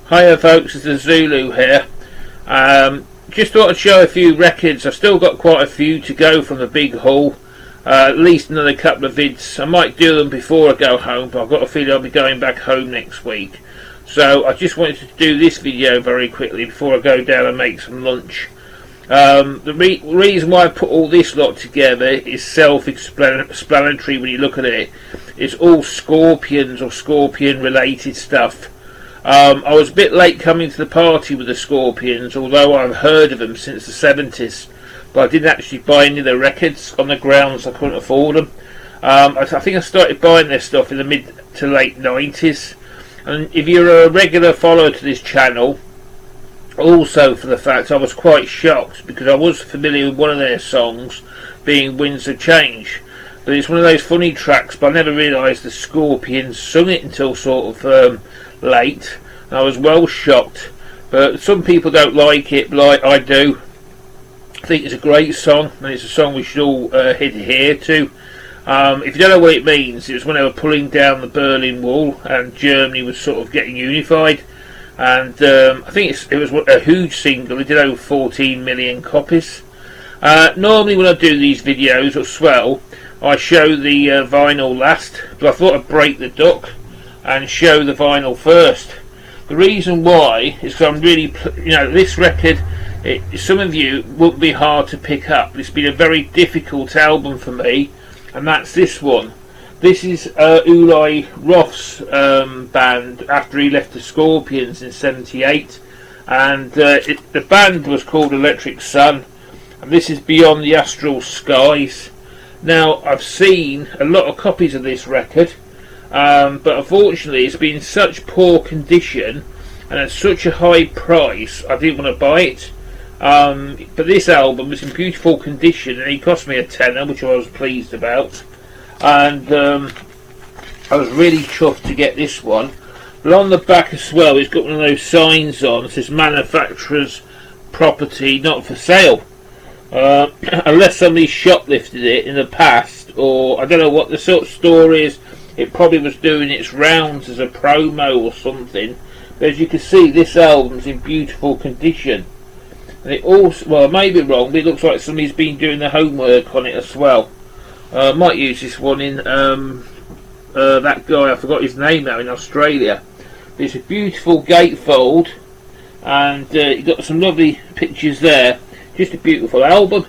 Hiya folks, it's the Zulu here. Just thought I'd show a few records. I've still got quite a few to go from the big haul. At least another couple of vids. I might do them before I go home, but I've got a feeling I'll be going back home next week. So I just wanted to do this video very quickly before I go down and make some lunch. The reason why I put all this lot together is self-explanatory when you look at it. It's all Scorpions or Scorpion related stuff. I was a bit late coming to the party with the Scorpions, although I've heard of them since the 70s, but I didn't actually buy any of their records on the grounds I couldn't afford them. I think I started buying their stuff in the mid to late 90s, and if you're a regular follower to this channel, also for the fact I was quite shocked because I was familiar with one of their songs being Winds of Change, but it's one of those funny tracks, but I never realised the Scorpions sung it until sort of late, and I was well shocked. But some people don't like it, but I do. I think it's a great song, and it's a song we should all adhere to. If you don't know what it means, it was when they were pulling down the Berlin Wall and Germany was sort of getting unified, and I think it was a huge single. It did over 14 million copies. Normally when I do these videos as well, I show the vinyl last, but I thought I'd break the duck and show the vinyl first. The reason why is because I'm really, this record, some of you won't be hard to pick up. It's been a very difficult album for me, and that's this one. This is Uli Roth's band after he left the Scorpions in '78, and the band was called Electric Sun, and this is Beyond the Astral Skies. Now, I've seen a lot of copies of this record, but unfortunately it's been in such poor condition and at such a high price I didn't want to buy it. But this album was in beautiful condition and it cost me a tenner, which I was pleased about, and I was really chuffed to get this one. But on the back as well, it's got one of those signs on that says manufacturer's property not for sale. Unless somebody shoplifted it in the past, or I don't know what the sort of story is. It probably was doing its rounds as a promo or something. But as you can see, this album's in beautiful condition, and it also, well, I may be wrong, but it looks like somebody's been doing the homework on it as well. I might use this one in that guy, I forgot his name now, in Australia. But it's a beautiful gatefold, and you've got some lovely pictures there. Just a beautiful album,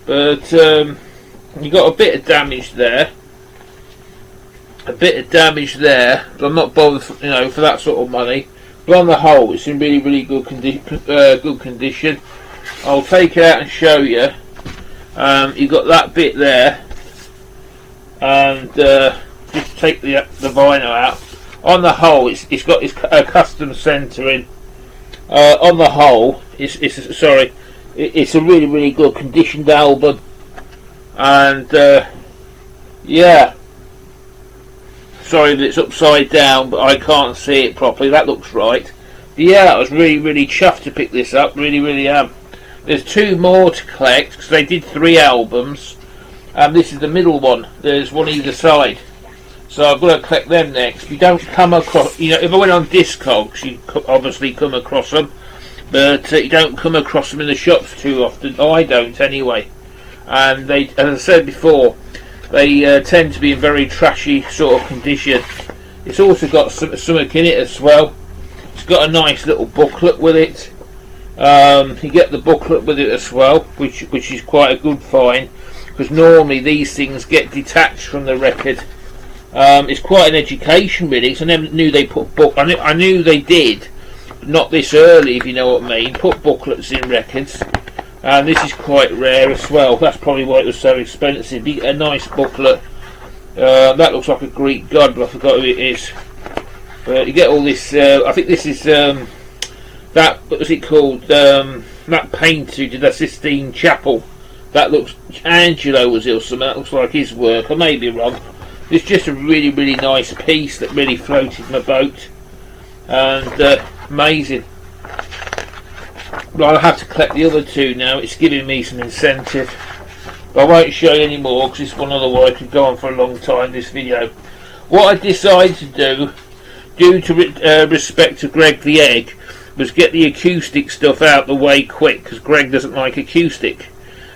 but you got a bit of damage there. But I'm not bothered, for that sort of money. But on the whole, it's in really good condition. I'll take it out and show you. You've got that bit there, and just take the vinyl out. On the whole, it's got its custom centering. On the whole, it's a really good conditioned album, and yeah, sorry that it's upside down, but I can't see it properly. That looks right. But yeah, I was really chuffed to pick this up. Really am. There's two more to collect because they did 3 albums, and this is the middle one. There's one either side, so I've got to collect them next. You don't come across, if I went on Discogs, you obviously come across them. But you don't come across them in the shops too often. Oh, I don't anyway. And they, as I said before, they tend to be in very trashy sort of condition. It's also got something in it as well. It's got a nice little booklet with it. You get the booklet with it as well, which is quite a good find, because normally these things get detached from the record. It's quite an education really, because I never knew they put I knew they did. Not this early, if you know what I mean. Put booklets in records, and this is quite rare as well. That's probably why it was so expensive. You get a nice booklet. That looks like a Greek god, but I forgot who it is. But you get all this. I think this is that. What was it called? That painter who did the Sistine Chapel. That looks, Angelo was it or something. That looks like his work. I may be wrong. It's just a really nice piece that really floated my boat, and amazing. But I'll have to collect the other 2 now. It's giving me some incentive. But I won't show you any more because this one otherwise could go on for a long time, this video. What I decided to do due to respect to Greg the Egg, was get the acoustic stuff out the way quick, because Greg doesn't like acoustic.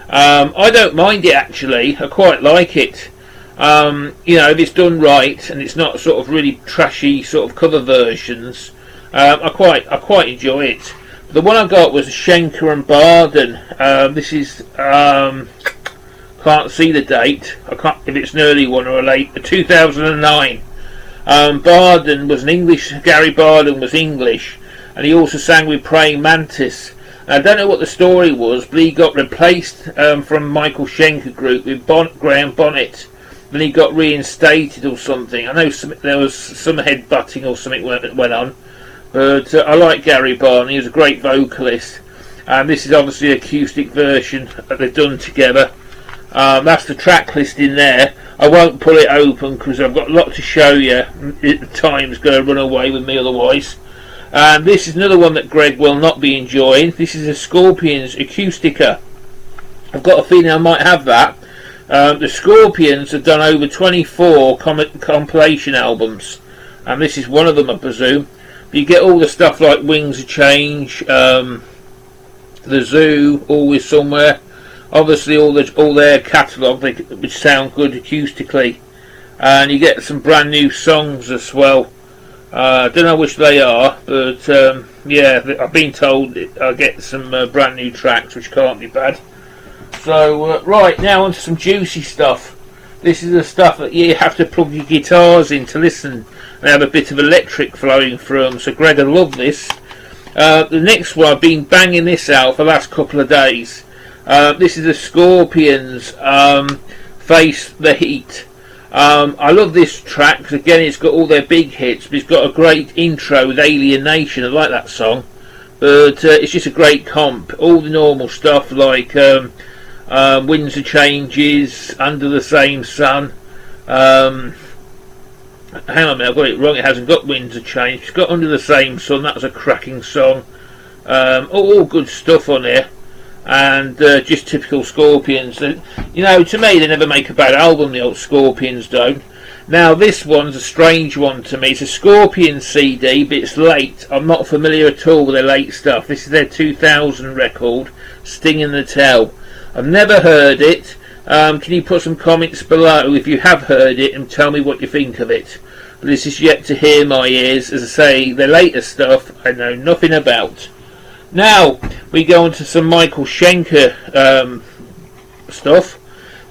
I don't mind it actually. I quite like it. You know, if it's done right and it's not sort of really trashy sort of cover versions, I quite enjoy it. The one I got was Schenker and Barden. This is can't see the date. I can't if it's an early one or a late. 2009. Barden was an English. Gary Barden was English, and he also sang with Praying Mantis. I don't know what the story was, but he got replaced from Michael Schenker group with Graham Bonnet. Then he got reinstated or something. I know there was some headbutting or something went on. But I like Gary Barden. He was a great vocalist. And this is obviously an acoustic version that they've done together. That's the track list in there. I won't pull it open because I've got a lot to show you. The time's going to run away with me otherwise. And this is another one that Greg will not be enjoying. This is a Scorpions Acoustica. I've got a feeling I might have that. The Scorpions have done over 24 compilation albums. And this is one of them, I presume. You get all the stuff like Wings of Change, The Zoo, Always Somewhere. Obviously all their catalogue, which sound good acoustically. And you get some brand new songs as well. I don't know which they are, but yeah, I've been told I'll get some brand new tracks, which can't be bad. So, right, now onto some juicy stuff. This is the stuff that you have to plug your guitars in to listen and have a bit of electric flowing through them. So Greg will love this. The next one, I've been banging this out for the last couple of days. This is the Scorpions, Face the Heat. I love this track because again it's got all their big hits, but it's got a great intro with Alienation. I like that song, but it's just a great comp. All the normal stuff like Winds of Changes, Under the Same Sun. Hang on a minute, I've got it wrong. It hasn't got Winds of Change. It's got Under the Same Sun. That was a cracking song. All good stuff on here. And just typical Scorpions. You know, to me they never make a bad album, the old Scorpions don't. Now this one's a strange one to me. It's a Scorpions CD, but it's late. I'm not familiar at all with their late stuff. This is their 2000 record, Sting in the Tail. I've never heard it. Can you put some comments below if you have heard it and tell me what you think of it? This is yet to hear my ears. As I say, the later stuff I know nothing about. Now we go on to some Michael Schenker stuff.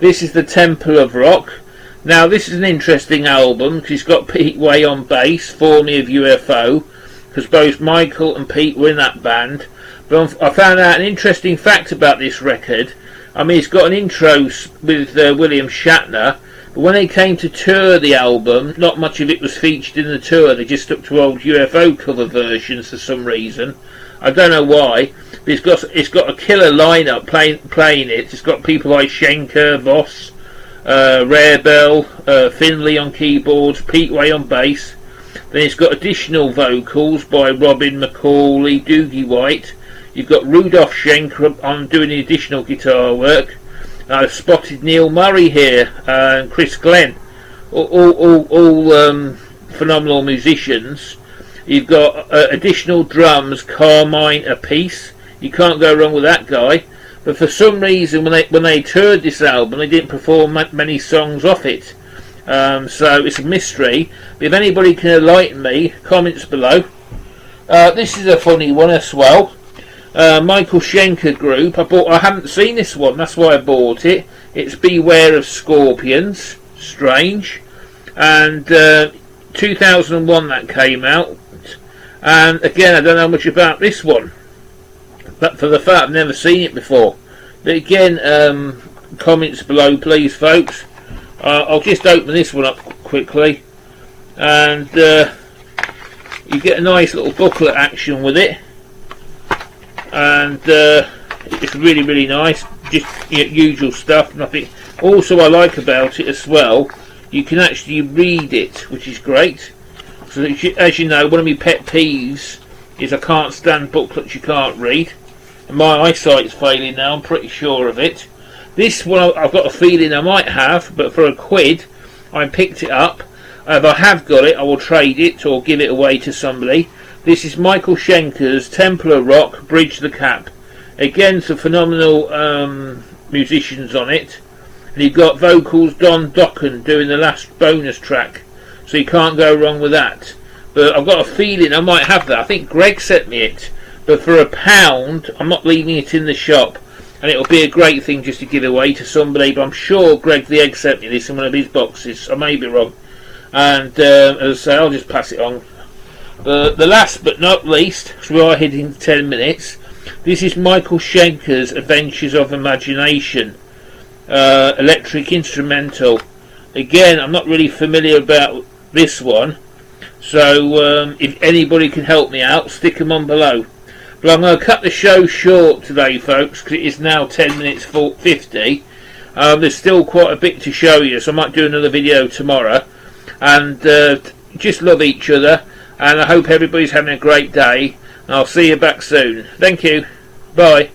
This is the Temple of Rock. Now this is an interesting album because it's got Pete Way on bass, formerly of UFO, because both Michael and Pete were in that band. But I found out an interesting fact about this record. I mean, it's got an intro with William Shatner, but when they came to tour the album, not much of it was featured in the tour. They just stuck to old UFO cover versions for some reason. I don't know why, but it's got a killer lineup playing it. It's got people like Schenker, Voss, Rarebell, Finley on keyboards, Pete Way on bass. Then it's got additional vocals by Robin McCauley, Doogie White. You've got Rudolph Schenker on doing the additional guitar work. I've spotted Neil Murray here and Chris Glenn, all phenomenal musicians. You've got additional drums, Carmine Apiece. You can't go wrong with that guy. But for some reason, when they toured this album, they didn't perform many songs off it. So it's a mystery. But if anybody can enlighten me, comments below. This is a funny one as well. Michael Schenker group. I haven't seen this one. That's why I bought it. It's Beware of Scorpions. Strange. And 2001 that came out. And again, I don't know much about this one, but for the fact I've never seen it before. But again, comments below please folks. I'll just open this one up quickly, and you get a nice little booklet action with it, and it's really nice, just usual stuff, nothing. Also I like about it as well, you can actually read it, which is great. So as you know, one of my pet peeves is I can't stand booklets you can't read. And my eyesight's failing now, I'm pretty sure of it. This one I've got a feeling I might have, but for £1 I picked it up. If I have got it, I will trade it or give it away to somebody. This is Michael Schenker's Templar Rock, Bridge the Cap. Again, some phenomenal musicians on it. And you've got vocals Don Dokken doing the last bonus track. So you can't go wrong with that. But I've got a feeling I might have that. I think Greg sent me it. But for £1, I'm not leaving it in the shop. And it'll be a great thing just to give away to somebody. But I'm sure Greg the Egg sent me this in one of his boxes. I may be wrong. And as I say, I'll just pass it on. The last but not least, because we are hitting 10 minutes, this is Michael Schenker's Adventures of Imagination, electric instrumental. Again, I'm not really familiar about this one, so if anybody can help me out, stick them on below. But I'm going to cut the show short today, folks, because it is now 10 minutes 50. There's still quite a bit to show you, so I might do another video tomorrow. And just love each other. And I hope everybody's having a great day. And I'll see you back soon. Thank you. Bye.